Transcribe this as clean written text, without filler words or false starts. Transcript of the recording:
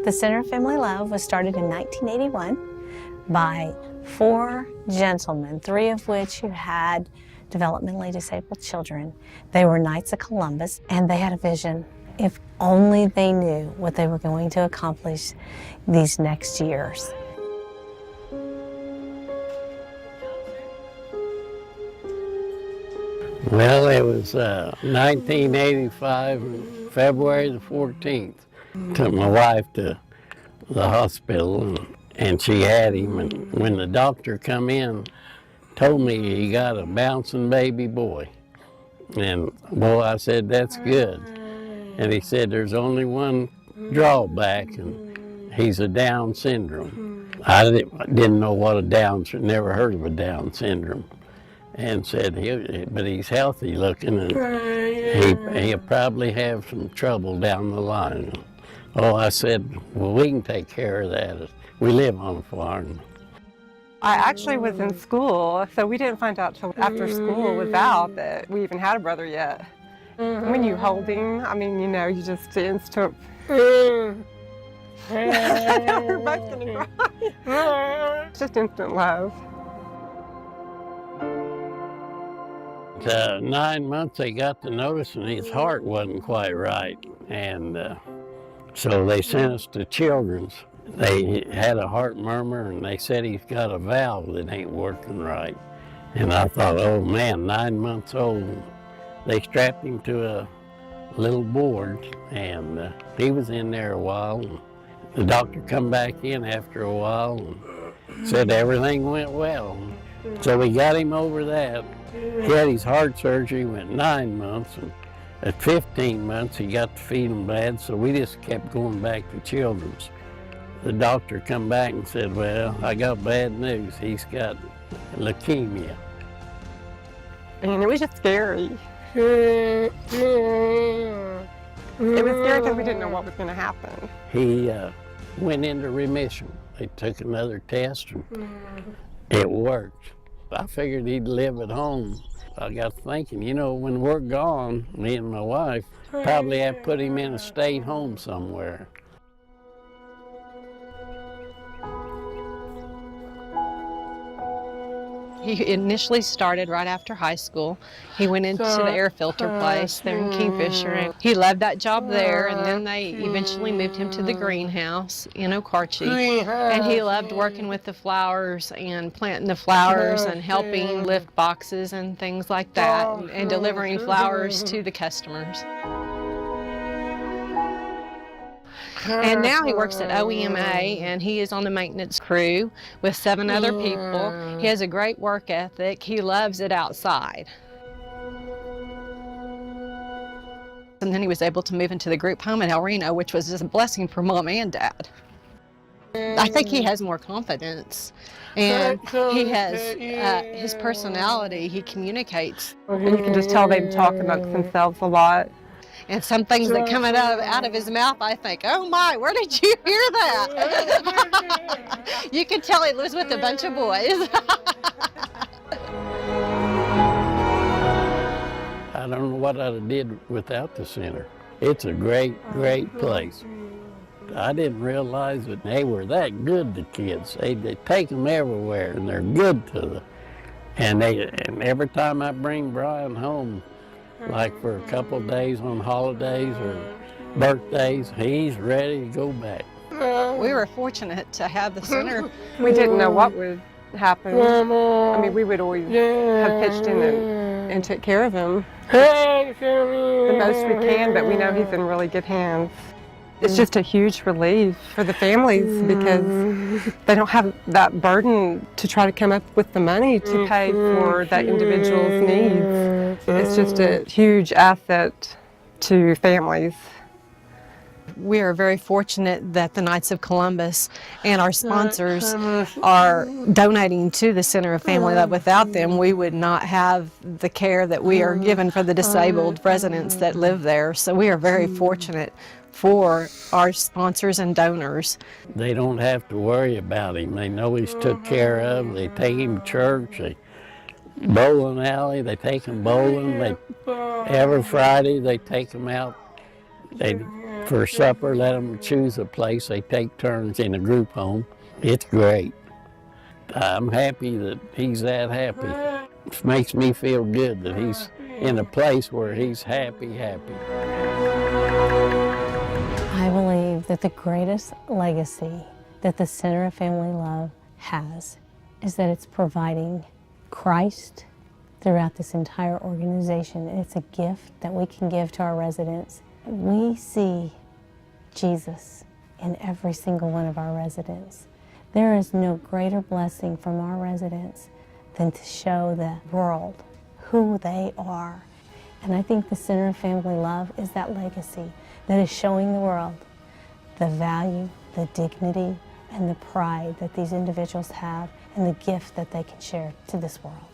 The Center of Family Love was started in 1981 by 4 gentlemen, 3 of which who had developmentally disabled children. They were Knights of Columbus, and they had a vision. If only they knew what they were going to accomplish these next years. Well, it was 1985, February the 14th. Took my wife to the hospital, and she had him. And when the doctor come in, told me he got a bouncing baby boy. And boy, I said, that's good. And he said, there's only one drawback, and he's a Down syndrome. I didn't know what a Down, never heard of a Down syndrome. And said, but he's healthy looking, and he'll probably have some trouble down the line. Oh, I said, well, we can take care of that. We live on a farm. I actually was in school, so we didn't find out till after school was out that we even had a brother yet. When you hold him, I mean, you know, you just instant. We're both gonna cry. Just instant love. 9 months they got the notice, and his heart wasn't quite right, and so they sent us to Children's. They had a heart murmur, and they said he's got a valve that ain't working right. And I thought, oh man, 9 months old. They strapped him to a little board, and he was in there a while. And the doctor come back in after a while and said everything went well. So we got him over that. He had his heart surgery, went 9 months, and at 15 months he got to feeding bad, so we just kept going back to Children's. The doctor come back and said, well, I got bad news. He's got leukemia. And it was just scary. It was scary because we didn't know what was going to happen. He went into remission. They took another test, and it worked. I figured he'd live at home. I got thinking, you know, when we're gone, me and my wife, probably have to put him in a state home somewhere. He initially started right after high school. He went into the air filter place there in Kingfisher, and he loved that job there, and then they eventually moved him to the greenhouse in Okarche, and he loved working with the flowers and planting the flowers and helping lift boxes and things like that, and delivering flowers to the customers. And now he works at OEMA, and he is on the maintenance crew with 7 other people. He has a great work ethic. He loves it outside. And then he was able to move into the group home in El Reno, which was just a blessing for Mom and Dad. I think he has more confidence, and he has his personality. He communicates. And you can just tell they talk amongst themselves a lot. And some things that come out of his mouth, I think, oh my, where did you hear that? You could tell he lives with a bunch of boys. I don't know what I'd have did without the center. It's a great, great place. I didn't realize that they were that good to kids. They take them everywhere, and they're good to them. And every time I bring Brian home, like for a couple of days on holidays or birthdays, he's ready to go back. We were fortunate to have the center. We didn't know what would happen. I mean, we would always have pitched in and took care of him the most we can, but we know he's in really good hands. It's just a huge relief for the families because they don't have that burden to try to come up with the money to pay for that individual's needs. It's just a huge asset to families. We are very fortunate that the Knights of Columbus and our sponsors are donating to the Center of Family Love. Without them, we would not have the care that we are given for the disabled residents that live there. So we are very fortunate for our sponsors and donors. They don't have to worry about him. They know he's took care of. They take him to church. Bowling alley, they take him bowling. Every Friday they take him out. They For supper, let them choose a place. They take turns in a group home. It's great. I'm happy that he's that happy. It makes me feel good that he's in a place where he's happy. I believe that the greatest legacy that the Center of Family Love has is that it's providing Christ throughout this entire organization. It's a gift that we can give to our residents. We see Jesus in every single one of our residents. There is no greater blessing from our residents than to show the world who they are. And I think the Center of Family Love is that legacy that is showing the world the value, the dignity, and the pride that these individuals have and the gift that they can share to this world.